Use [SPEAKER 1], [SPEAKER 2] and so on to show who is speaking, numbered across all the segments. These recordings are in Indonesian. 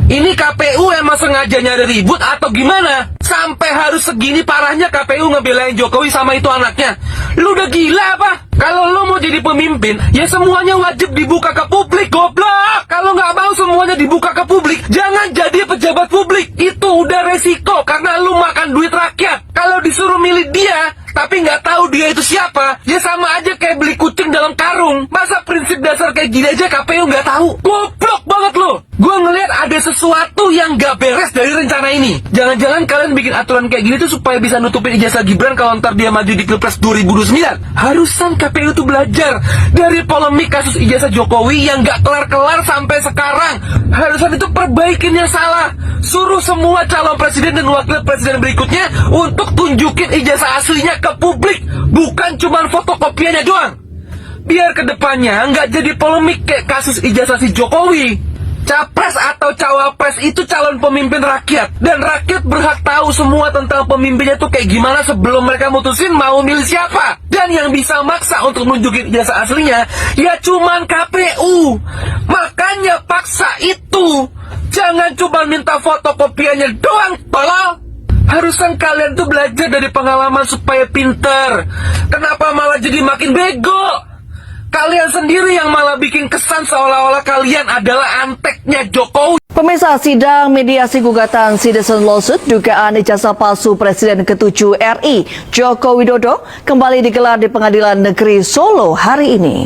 [SPEAKER 1] Ini KPU emang sengaja nyari ribut atau gimana? Sampai harus segini parahnya KPU ngebelain Jokowi sama itu anaknya. Lu udah gila apa? Kalau lu mau jadi pemimpin, ya semuanya wajib dibuka ke publik, goblok! Kalau nggak mau semuanya dibuka ke publik, jangan jadi pejabat publik. Itu udah resiko, karena lu makan duit rakyat. Kalau disuruh milih dia, tapi nggak tahu dia itu siapa, ya sama aja kayak beli kucing dalam karung. Masa prinsip dasar kayak gini aja KPU nggak tahu? Goblok banget lo! Gue ngeliat ada sesuatu yang gak beres dari rencana ini. Jangan-jangan kalian bikin aturan kayak gini tuh supaya bisa nutupin ijazah Gibran kalau ntar dia maju di Pilpres 2029. Harusan KPU tuh belajar dari polemik kasus ijazah Jokowi yang gak kelar-kelar sampai sekarang. Harusan itu perbaikin yang salah. Suruh semua calon presiden dan wakil presiden berikutnya untuk tunjukin ijazah aslinya ke publik, bukan cuma fotokopiannya doang. Biar kedepannya nggak jadi polemik kayak kasus ijazah si Jokowi. Capres atau cawapres itu calon pemimpin rakyat, dan rakyat berhak tahu semua tentang pemimpinnya tuh kayak gimana sebelum mereka mutusin mau milih siapa. Dan yang bisa maksa untuk nunjukin ijazah aslinya ya cuman KPU. Makanya paksa itu. Jangan cuma minta fotokopiannya doang, tolong. Harusan kalian tuh belajar dari pengalaman supaya pinter. Kenapa malah jadi makin bego? Kalian sendiri yang malah bikin kesan seolah-olah kalian adalah anteknya Jokowi.
[SPEAKER 2] Pemirsa, sidang mediasi gugatan citizen lawsuit dugaan ijazah palsu Presiden ke-7 RI Joko Widodo kembali digelar di Pengadilan Negeri Solo hari ini.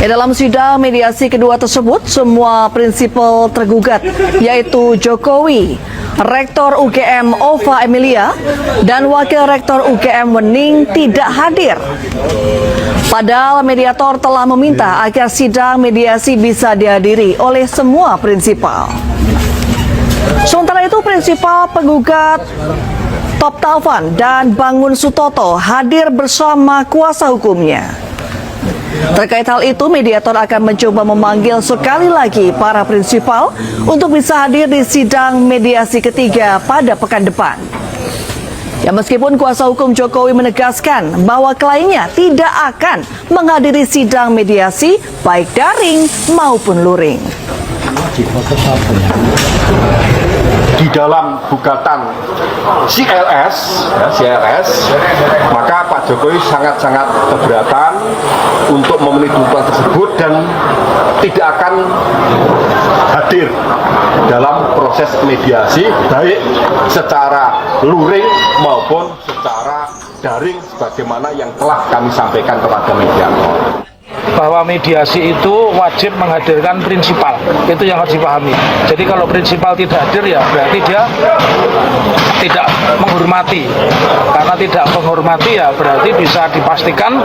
[SPEAKER 2] Dalam sidang mediasi kedua tersebut, semua prinsipal tergugat, yaitu Jokowi, Rektor UGM Ova Emilia, dan Wakil Rektor UGM Wening tidak hadir. Padahal mediator telah meminta agar sidang mediasi bisa dihadiri oleh semua prinsipal. Sementara itu, prinsipal penggugat Top Taufan dan Bangun Sutoto hadir bersama kuasa hukumnya. Terkait hal itu, mediator akan mencoba memanggil sekali lagi para prinsipal untuk bisa hadir di sidang mediasi ketiga pada pekan depan. Ya, meskipun kuasa hukum Jokowi menegaskan bahwa kliennya tidak akan menghadiri sidang mediasi baik daring maupun luring.
[SPEAKER 3] Di dalam gugatan CLS, maka Pak Jokowi sangat-sangat keberatan untuk memenuhi tuntutan tersebut dan tidak akan hadir dalam proses mediasi baik secara luring maupun secara daring sebagaimana yang telah kami sampaikan kepada mediator.
[SPEAKER 4] Bahwa mediasi itu wajib menghadirkan prinsipal, itu yang harus dipahami. Jadi kalau prinsipal tidak hadir ya berarti dia tidak menghormati. Karena tidak menghormati ya berarti bisa dipastikan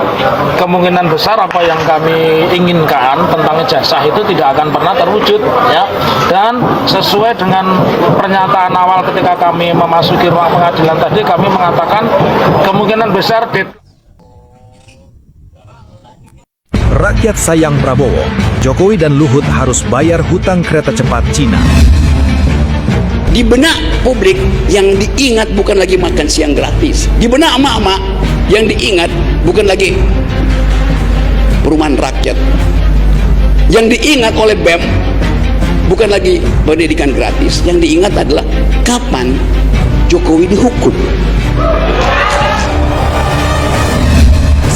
[SPEAKER 4] kemungkinan besar apa yang kami inginkan tentang ijazah itu tidak akan pernah terwujud, ya. Dan sesuai dengan pernyataan awal ketika kami memasuki ruang pengadilan tadi, kami mengatakan kemungkinan besar
[SPEAKER 5] Rakyat sayang Prabowo, Jokowi dan Luhut harus bayar hutang kereta cepat Cina.
[SPEAKER 6] Di benak publik yang diingat bukan lagi makan siang gratis. Di benak emak-emak yang diingat bukan lagi perumahan rakyat. Yang diingat oleh BEM bukan lagi pendidikan gratis. Yang diingat adalah kapan Jokowi dihukum.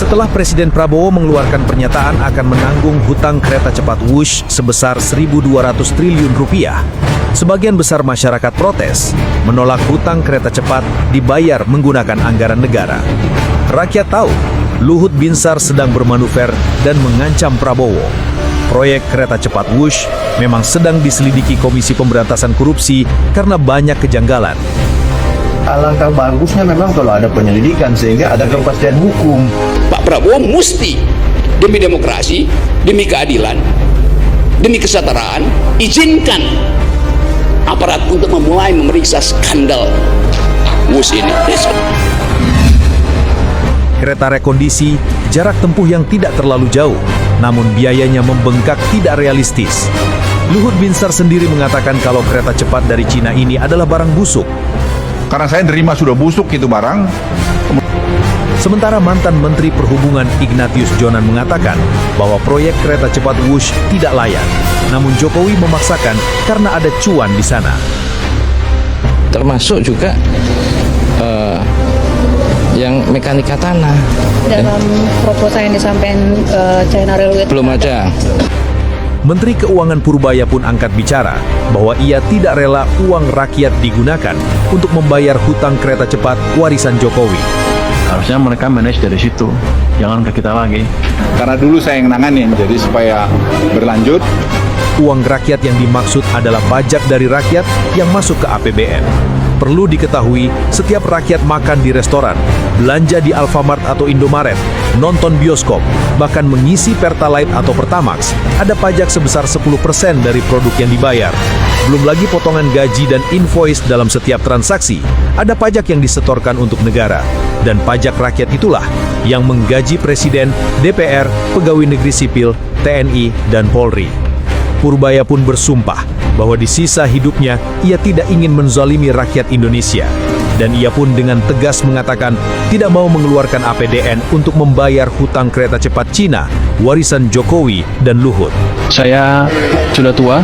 [SPEAKER 5] Setelah Presiden Prabowo mengeluarkan pernyataan akan menanggung hutang kereta cepat Wush sebesar 1.200 triliun rupiah, sebagian besar masyarakat protes, menolak hutang kereta cepat dibayar menggunakan anggaran negara. Rakyat tahu, Luhut Binsar sedang bermanuver dan mengancam Prabowo. Proyek kereta cepat Wush memang sedang diselidiki Komisi Pemberantasan Korupsi karena banyak kejanggalan.
[SPEAKER 7] Alangkah bagusnya memang kalau ada penyelidikan sehingga ada kepastian hukum.
[SPEAKER 6] Pak Prabowo mesti demi demokrasi, demi keadilan, demi kesetaraan, izinkan aparat untuk memulai memeriksa skandal WUS ini.
[SPEAKER 5] Kereta rekondisi, jarak tempuh yang tidak terlalu jauh, namun biayanya membengkak tidak realistis. Luhut Binsar sendiri mengatakan kalau kereta cepat dari Cina ini adalah barang busuk.
[SPEAKER 8] Karena saya nerima sudah busuk itu barang.
[SPEAKER 5] Sementara mantan Menteri Perhubungan Ignatius Jonan mengatakan bahwa proyek kereta cepat Wush tidak layak. Namun Jokowi memaksakan karena ada cuan di sana.
[SPEAKER 8] Termasuk juga yang mekanika tanah.
[SPEAKER 9] Dalam proposal yang disampaikan China Railway
[SPEAKER 8] Belum ada.
[SPEAKER 5] Menteri Keuangan Purbaya pun angkat bicara bahwa ia tidak rela uang rakyat digunakan untuk membayar hutang kereta cepat warisan Jokowi.
[SPEAKER 10] Harusnya mereka manage dari situ, jangan ke kita lagi.
[SPEAKER 11] Karena dulu saya yang nanganin, jadi supaya berlanjut.
[SPEAKER 5] Uang rakyat yang dimaksud adalah pajak dari rakyat yang masuk ke APBN. Perlu diketahui, setiap rakyat makan di restoran, belanja di Alfamart atau Indomaret, nonton bioskop, bahkan mengisi Pertalite atau Pertamax, ada pajak sebesar 10% dari produk yang dibayar. Belum lagi potongan gaji dan invoice dalam setiap transaksi, ada pajak yang disetorkan untuk negara. Dan pajak rakyat itulah yang menggaji Presiden, DPR, pegawai negeri sipil, TNI, dan Polri. Purbaya pun bersumpah bahwa di sisa hidupnya ia tidak ingin menzalimi rakyat Indonesia. Dan ia pun dengan tegas mengatakan tidak mau mengeluarkan APBN untuk membayar hutang kereta cepat Cina, warisan Jokowi dan Luhut.
[SPEAKER 10] Saya sudah tua,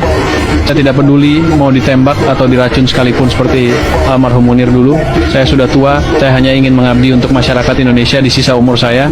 [SPEAKER 10] saya tidak peduli mau ditembak atau diracun sekalipun seperti almarhum Munir dulu. Saya sudah tua, saya hanya ingin mengabdi untuk masyarakat Indonesia di sisa umur saya.